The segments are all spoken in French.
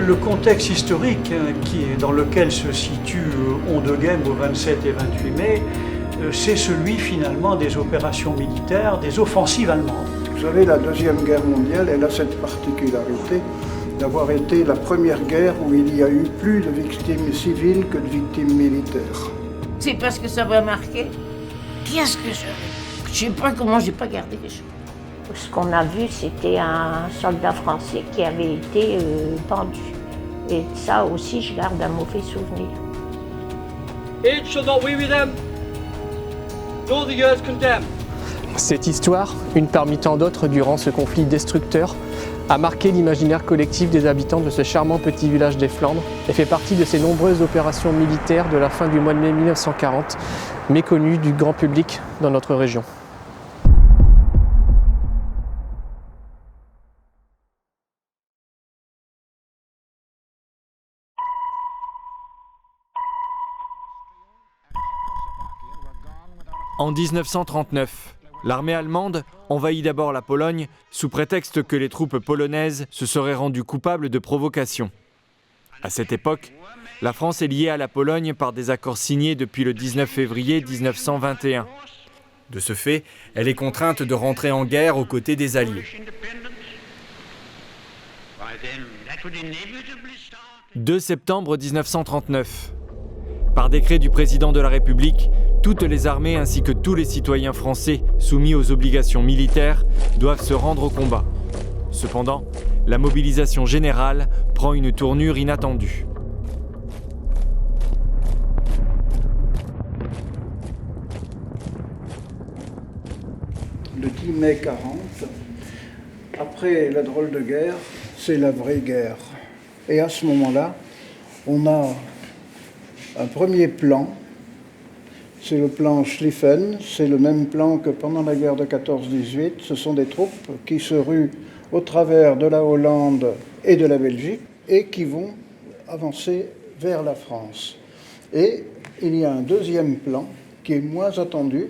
le contexte historique dans lequel se situe Hodenghem au 27 et 28 mai, c'est celui finalement des opérations militaires, des offensives allemandes. Vous savez, la Deuxième Guerre mondiale, elle a cette particularité d'avoir été la première guerre où il y a eu plus de victimes civiles que de victimes militaires. C'est parce que ça m'a marqué. Qu'est-ce que je sais pas comment j'ai pas gardé les choses. Ce qu'on a vu, c'était un soldat français qui avait été pendu. Et ça aussi, je garde un mauvais souvenir. It shall not we with them, nor the earth condemn. Cette histoire, une parmi tant d'autres durant ce conflit destructeur, a marqué l'imaginaire collectif des habitants de ce charmant petit village des Flandres et fait partie de ces nombreuses opérations militaires de la fin du mois de mai 1940, méconnues du grand public dans notre région. En 1939, l'armée allemande envahit d'abord la Pologne sous prétexte que les troupes polonaises se seraient rendues coupables de provocation. À cette époque, la France est liée à la Pologne par des accords signés depuis le 19 février 1921. De ce fait, elle est contrainte de rentrer en guerre aux côtés des Alliés. 2 septembre 1939. Par décret du président de la République, toutes les armées ainsi que tous les citoyens français soumis aux obligations militaires doivent se rendre au combat. Cependant, la mobilisation générale prend une tournure inattendue. Le 10 mai 40, après la drôle de guerre, c'est la vraie guerre. Et à ce moment-là, on a un premier plan, c'est le plan Schlieffen, c'est le même plan que pendant la guerre de 14-18. Ce sont des troupes qui se ruent au travers de la Hollande et de la Belgique et qui vont avancer vers la France. Et il y a un deuxième plan qui est moins attendu,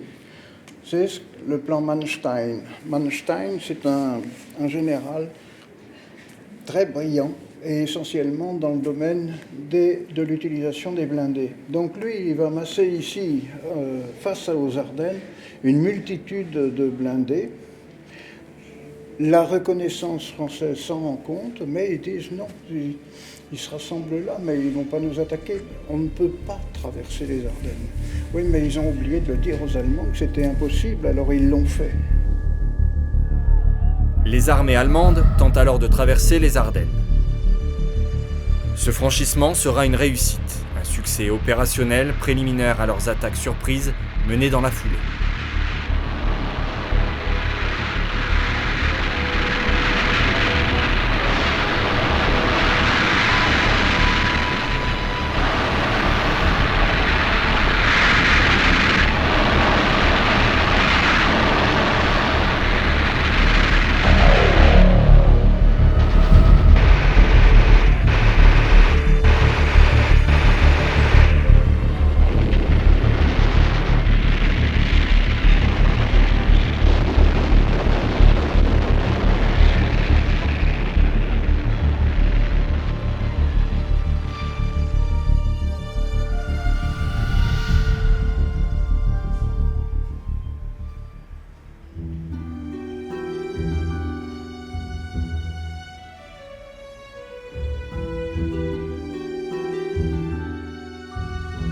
c'est le plan Manstein. Manstein, c'est un général très brillant et essentiellement dans le domaine de l'utilisation des blindés. Donc lui, il va masser ici, face aux Ardennes, une multitude de blindés. La reconnaissance française s'en rend compte, mais ils disent non, ils se rassemblent là, mais ils ne vont pas nous attaquer. On ne peut pas traverser les Ardennes. Oui, mais ils ont oublié de le dire aux Allemands que c'était impossible, alors ils l'ont fait. Les armées allemandes tentent alors de traverser les Ardennes. Ce franchissement sera une réussite, un succès opérationnel préliminaire à leurs attaques surprises menées dans la foulée.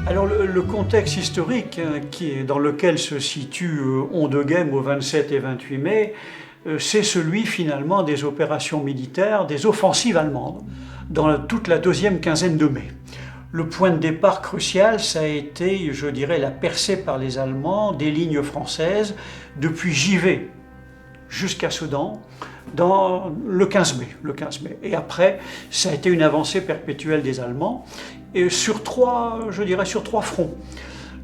Alors le contexte historique dans lequel se situe Hodenghem au 27 et 28 mai, c'est celui finalement des opérations militaires, des offensives allemandes, dans toute la deuxième quinzaine de mai. Le point de départ crucial, ça a été, je dirais, la percée par les Allemands des lignes françaises depuis Givet jusqu'à Sedan, dans le 15 mai. Et après, ça a été une avancée perpétuelle des Allemands, et sur trois fronts.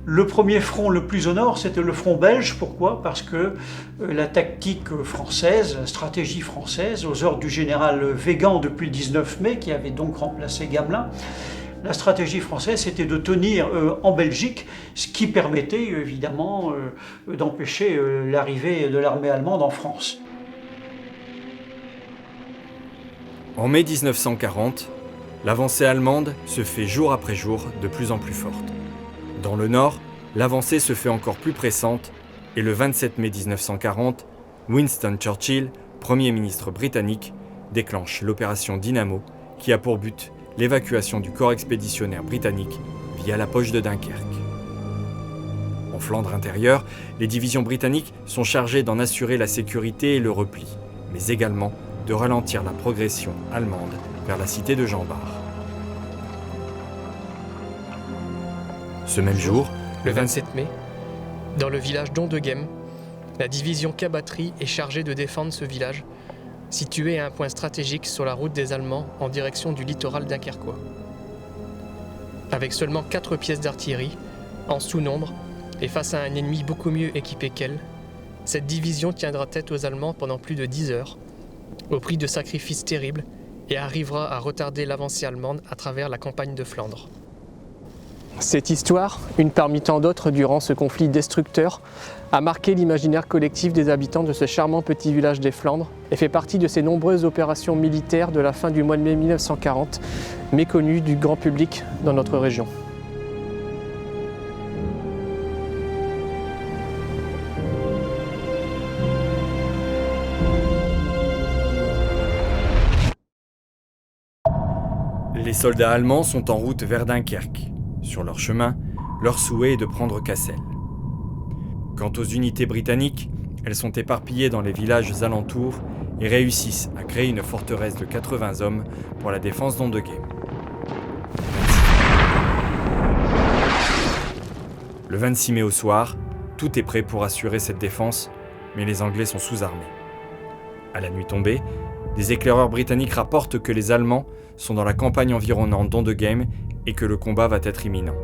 Le premier front le plus au nord, c'était le front belge. Pourquoi ? Parce que la tactique française, la stratégie française, aux ordres du général Weygand depuis le 19 mai, qui avait donc remplacé Gamelin, la stratégie française, c'était de tenir en Belgique, ce qui permettait évidemment d'empêcher l'arrivée de l'armée allemande en France. En mai 1940, L'avancée allemande se fait jour après jour de plus en plus forte. Dans le nord, l'avancée se fait encore plus pressante et le 27 mai 1940, Winston Churchill, Premier ministre britannique, déclenche l'opération Dynamo qui a pour but l'évacuation du corps expéditionnaire britannique via la poche de Dunkerque. En Flandre intérieure, les divisions britanniques sont chargées d'en assurer la sécurité et le repli, mais également de ralentir la progression allemande vers la cité de Jean Bart. Ce même jour, le 27 mai, dans le village d'Ondegem, la division K-Batterie est chargée de défendre ce village, situé à un point stratégique sur la route des Allemands en direction du littoral dunkerquois. Avec seulement 4 pièces d'artillerie, en sous-nombre, et face à un ennemi beaucoup mieux équipé qu'elle, cette division tiendra tête aux Allemands pendant plus de 10 heures, au prix de sacrifices terribles, et arrivera à retarder l'avancée allemande à travers la campagne de Flandre. Cette histoire, une parmi tant d'autres durant ce conflit destructeur, a marqué l'imaginaire collectif des habitants de ce charmant petit village des Flandres et fait partie de ces nombreuses opérations militaires de la fin du mois de mai 1940, méconnues du grand public dans notre région. Les soldats allemands sont en route vers Dunkerque. Sur leur chemin, leur souhait est de prendre Cassel. Quant aux unités britanniques, elles sont éparpillées dans les villages alentours et réussissent à créer une forteresse de 80 hommes pour la défense d'Ondegem. Le 26 mai au soir, tout est prêt pour assurer cette défense, mais les Anglais sont sous-armés. À la nuit tombée, des éclaireurs britanniques rapportent que les Allemands sont dans la campagne environnante d'Ondegem et que le combat va être imminent.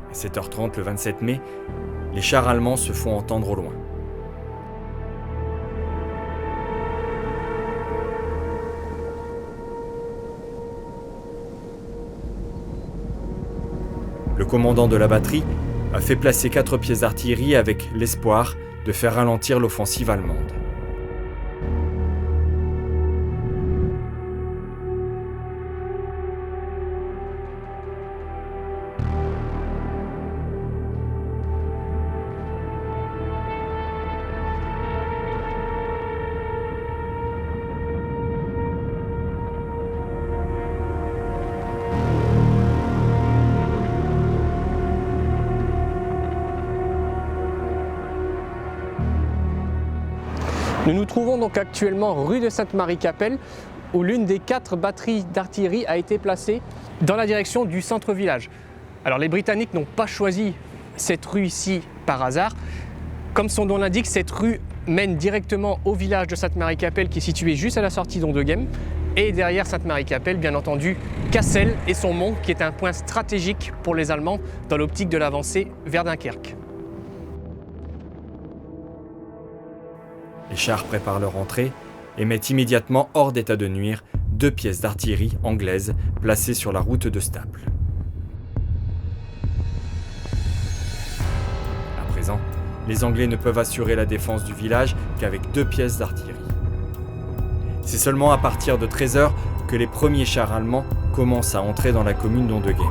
À 7h30 le 27 mai, les chars allemands se font entendre au loin. Le commandant de la batterie a fait placer 4 pièces d'artillerie avec l'espoir de faire ralentir l'offensive allemande. Nous nous trouvons donc actuellement rue de Sainte-Marie-Capelle, où l'une des 4 batteries d'artillerie a été placée dans la direction du centre-village. Alors les Britanniques n'ont pas choisi cette rue ici par hasard. Comme son nom l'indique, cette rue mène directement au village de Sainte-Marie-Capelle qui est situé juste à la sortie d'Ondegem. Et derrière Sainte-Marie-Capelle, bien entendu, Cassel et son mont qui est un point stratégique pour les Allemands dans l'optique de l'avancée vers Dunkerque. Les chars préparent leur entrée et mettent immédiatement hors d'état de nuire 2 pièces d'artillerie anglaises placées sur la route de Staples. À présent, les Anglais ne peuvent assurer la défense du village qu'avec 2 pièces d'artillerie. C'est seulement à partir de 13h que les premiers chars allemands commencent à entrer dans la commune d'Ondegem.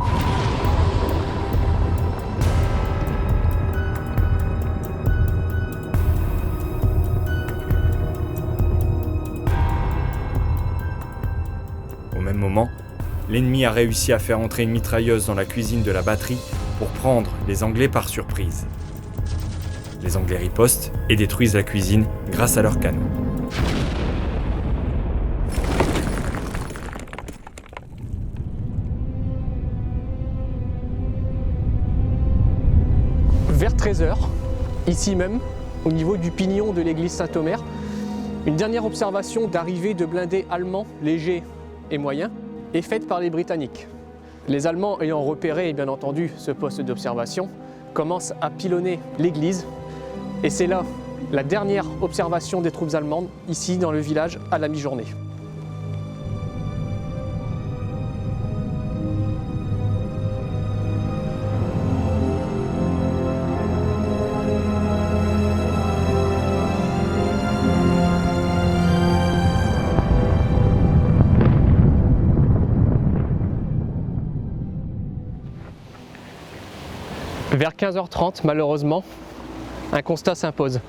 Au même moment, l'ennemi a réussi à faire entrer une mitrailleuse dans la cuisine de la batterie pour prendre les Anglais par surprise. Les Anglais ripostent et détruisent la cuisine grâce à leurs canons. Vers 13h, ici même, au niveau du pignon de l'église Saint-Omer, une dernière observation d'arrivée de blindés allemands légers et moyens est faite par les Britanniques. Les Allemands ayant repéré, bien entendu, ce poste d'observation, commencent à pilonner l'église. Et c'est là la dernière observation des troupes allemandes, ici dans le village, à la mi-journée. Vers 15h30, malheureusement, un constat s'impose.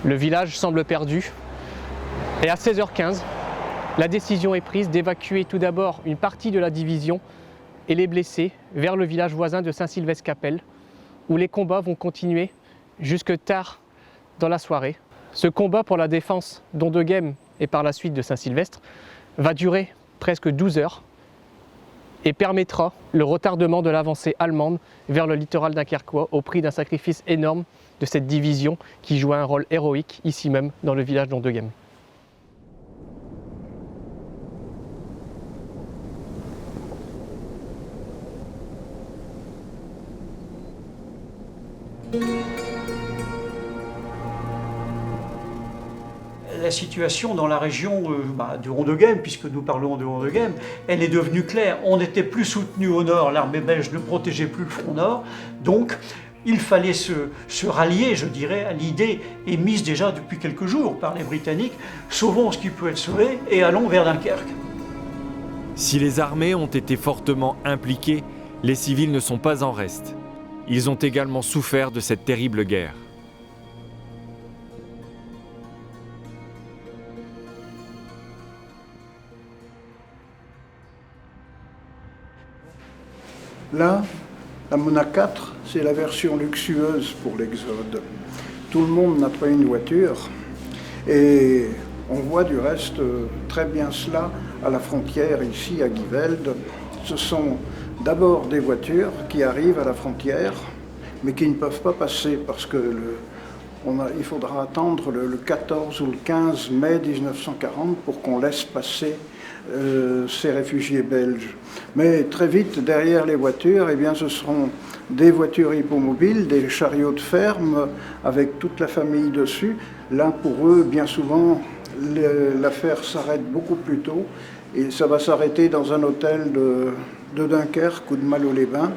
Le village semble perdu. Et à 16h15, la décision est prise d'évacuer tout d'abord une partie de la division et les blessés vers le village voisin de Saint-Sylvestre-Capelle, où les combats vont continuer jusque tard dans la soirée. Ce combat pour la défense d'Ondegem et par la suite de Saint-Sylvestre va durer presque 12 heures et permettra le retardement de l'avancée allemande vers le littoral dunkerquois au prix d'un sacrifice énorme de cette division qui jouait un rôle héroïque ici même dans le village d'Ondegem. La situation dans la région de Ondegem, puisque nous parlons de Ondegem, elle est devenue claire. On n'était plus soutenu au nord, l'armée belge ne protégeait plus le front nord, donc il fallait se rallier, je dirais, à l'idée émise déjà depuis quelques jours par les Britanniques, sauvons ce qui peut être sauvé et allons vers Dunkerque. Si les armées ont été fortement impliquées, les civils ne sont pas en reste. Ils ont également souffert de cette terrible guerre. Là, la Mona 4, c'est la version luxueuse pour l'Exode. Tout le monde n'a pas une voiture et on voit du reste très bien cela à la frontière ici à Givelde. Ce sont d'abord des voitures qui arrivent à la frontière mais qui ne peuvent pas passer parce que il faudra attendre le 14 ou le 15 mai 1940 pour qu'on laisse passer ces réfugiés belges. Mais très vite, derrière les voitures, eh bien, ce seront des voitures hippomobiles, des chariots de ferme avec toute la famille dessus. Là, pour eux, bien souvent, l'affaire s'arrête beaucoup plus tôt et ça va s'arrêter dans un hôtel de Dunkerque ou de Malo-les-Bains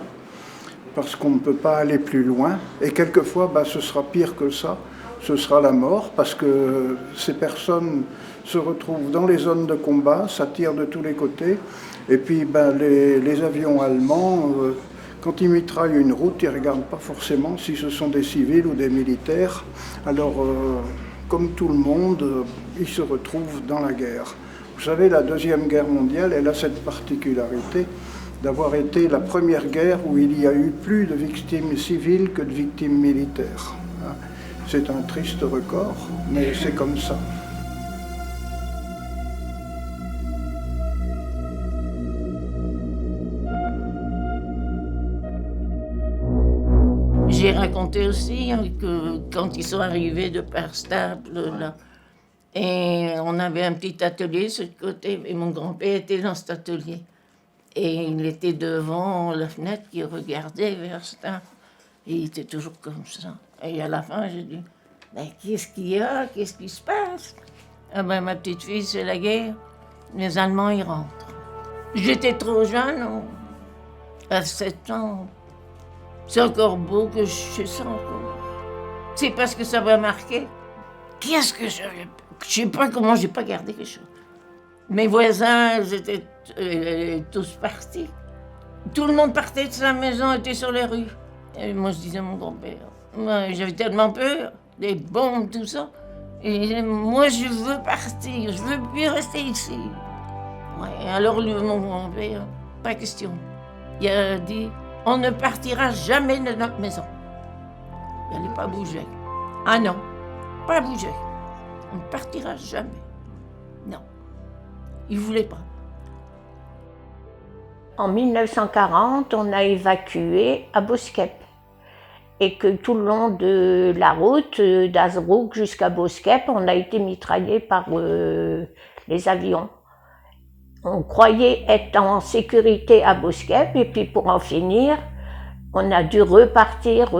parce qu'on ne peut pas aller plus loin. Et quelquefois, ce sera pire que ça. Ce sera la mort parce que ces personnes se retrouvent dans les zones de combat, ça tire de tous les côtés. Et puis les avions allemands, quand ils mitraillent une route, ils ne regardent pas forcément si ce sont des civils ou des militaires. Alors, comme tout le monde, ils se retrouvent dans la guerre. Vous savez, la Deuxième Guerre mondiale, elle a cette particularité d'avoir été la première guerre où il y a eu plus de victimes civiles que de victimes militaires. C'est un triste record, mais c'est comme ça. J'ai raconté aussi que quand ils sont arrivés de Perstable, là, et on avait un petit atelier sur le côté, et mon grand-père était dans cet atelier. Et il était devant la fenêtre qui regardait vers ça. Et il était toujours comme ça. Et à la fin, j'ai dit, qu'est-ce qu'il y a? Qu'est-ce qui se passe? Ah ma petite fille, c'est la guerre. Les Allemands, ils rentrent. J'étais trop jeune, à 7 ans. C'est encore beau que je sais ça encore. C'est parce que ça m'a marqué. Qu'est-ce que je sais pas comment j'ai pas gardé quelque chose. Mes voisins, ils étaient tous partis. Tout le monde partait de sa maison, était sur les rues. Et moi, je disais à mon grand-père, j'avais tellement peur, des bombes, tout ça. Et il disait, moi, je veux partir, je veux plus rester ici. Ouais, alors, mon grand-père, pas question. Il a dit, on ne partira jamais de notre maison. Il n'allait pas bouger. Ah non, pas bouger. On ne partira jamais. Non. Il ne voulait pas. En 1940, on a évacué à Boskep. Et que tout le long de la route d'Azebrook jusqu'à Boskep, on a été mitraillé par les avions. On croyait être en sécurité à Boskep, et puis pour en finir, on a dû repartir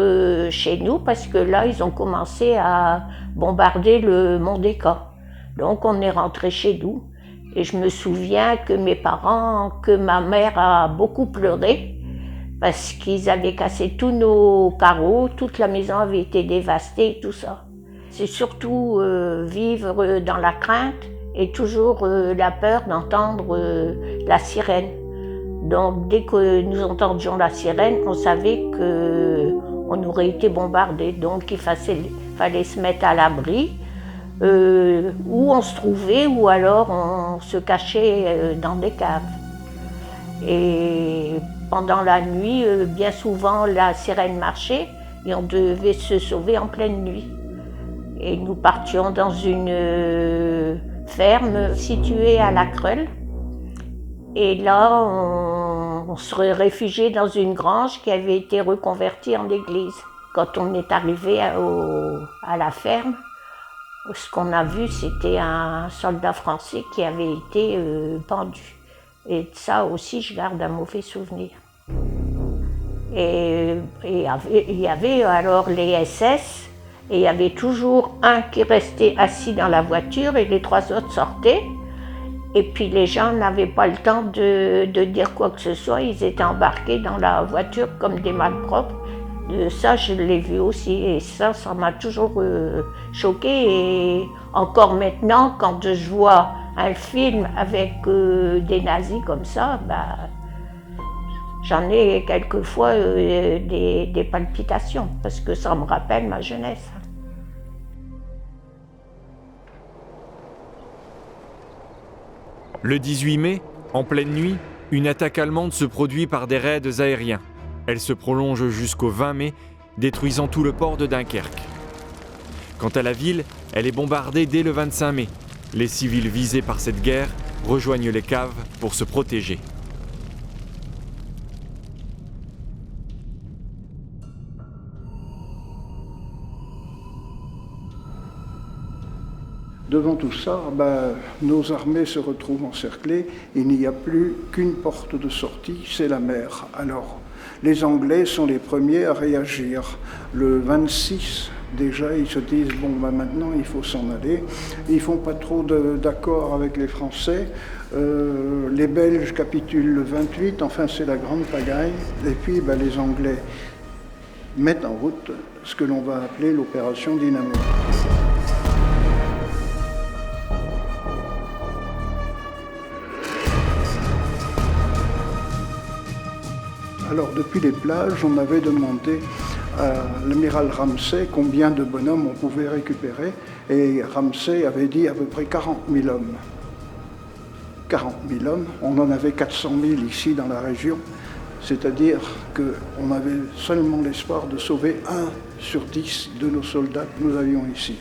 chez nous parce que là, ils ont commencé à bombarder le Mont-des-Cas. Donc on est rentré chez nous. Et je me souviens que ma mère a beaucoup pleuré parce qu'ils avaient cassé tous nos carreaux, toute la maison avait été dévastée, tout ça. C'est surtout vivre dans la crainte et toujours la peur d'entendre la sirène. Donc dès que nous entendions la sirène, on savait on aurait été bombardé. Donc il fallait se mettre à l'abri, où on se trouvait, ou alors on se cachait dans des caves. Et pendant la nuit, bien souvent, la sirène marchait et on devait se sauver en pleine nuit. Et nous partions dans une ferme située à La Creule. Et là, on se réfugiait dans une grange qui avait été reconvertie en église. Quand on est arrivé à la ferme, ce qu'on a vu, c'était un soldat français qui avait été pendu. Et de ça aussi, je garde un mauvais souvenir. Et il y avait alors les SS, et il y avait toujours un qui restait assis dans la voiture et les 3 autres sortaient. Et puis les gens n'avaient pas le temps de dire quoi que ce soit, ils étaient embarqués dans la voiture comme des malpropres. Ça, je l'ai vu aussi, et ça m'a toujours choquée. Et encore maintenant, quand je vois un film avec des nazis comme ça, j'en ai quelquefois des palpitations, parce que ça me rappelle ma jeunesse. Le 18 mai, en pleine nuit, une attaque allemande se produit par des raids aériens. Elle se prolonge jusqu'au 20 mai, détruisant tout le port de Dunkerque. Quant à la ville, elle est bombardée dès le 25 mai. Les civils visés par cette guerre rejoignent les caves pour se protéger. Devant tout ça, nos armées se retrouvent encerclées. Il n'y a plus qu'une porte de sortie, c'est la mer. Alors, les Anglais sont les premiers à réagir. Le 26, déjà, ils se disent « bon, maintenant, il faut s'en aller ». Ils ne font pas trop d'accord avec les Français. Les Belges capitulent le 28, enfin, c'est la grande pagaille. Et puis, les Anglais mettent en route ce que l'on va appeler l'opération Dynamo. Alors, depuis les plages, on avait demandé à l'amiral Ramsay combien de bonhommes on pouvait récupérer. Et Ramsay avait dit à peu près 40 000 hommes. 40 000 hommes, on en avait 400 000 ici dans la région. C'est-à-dire qu'on avait seulement l'espoir de sauver 1 sur 10 de nos soldats que nous avions ici.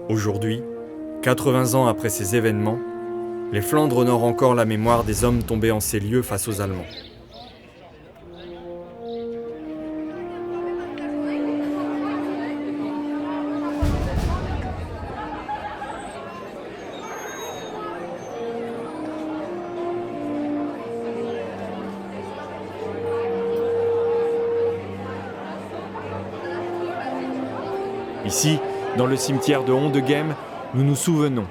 Aujourd'hui, 80 ans après ces événements, les Flandres honorent encore la mémoire des hommes tombés en ces lieux face aux Allemands. Ici, dans le cimetière de Hondegem, nous nous souvenons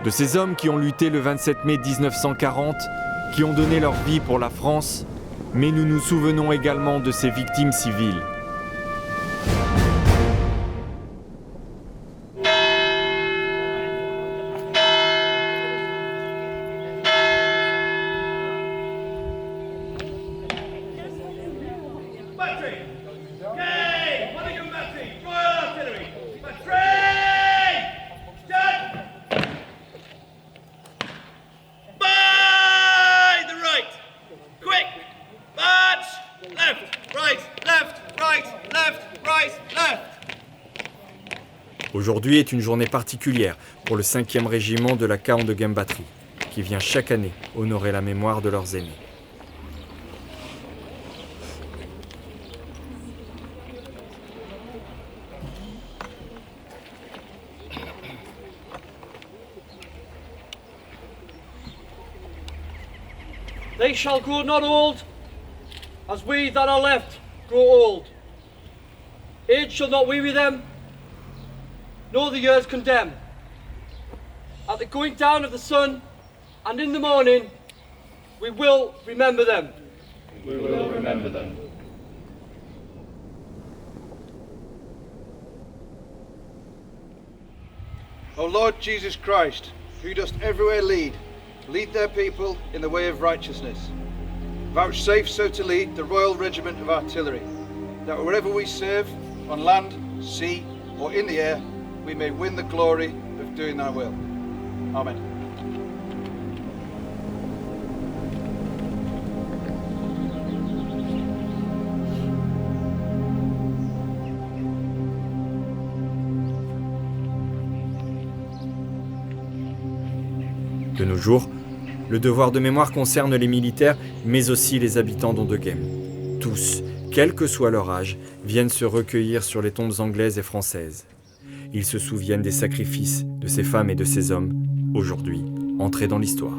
de ces hommes qui ont lutté le 27 mai 1940, qui ont donné leur vie pour la France, mais nous nous souvenons également de ces victimes civiles. Aujourd'hui est une journée particulière pour le 5e régiment de la Hondegem Batterie, qui vient chaque année honorer la mémoire de leurs aînés. They shall grow not old, as we that are left grow old. Age shall not weary them, nor the years condemn. At the going down of the sun, and in the morning, we will remember them. We will remember them. O Lord Jesus Christ, who dost everywhere lead their people in the way of righteousness. Vouchsafe so to lead the Royal Regiment of Artillery, that wherever we serve, on land, sea, or in the air, we may win the glory of doing thy will. Amen. De nos jours, le devoir de mémoire concerne les militaires, mais aussi les habitants d'Hondegem. Tous, quel que soit leur âge, viennent se recueillir sur les tombes anglaises et françaises. Ils se souviennent des sacrifices de ces femmes et de ces hommes, aujourd'hui entrés dans l'histoire.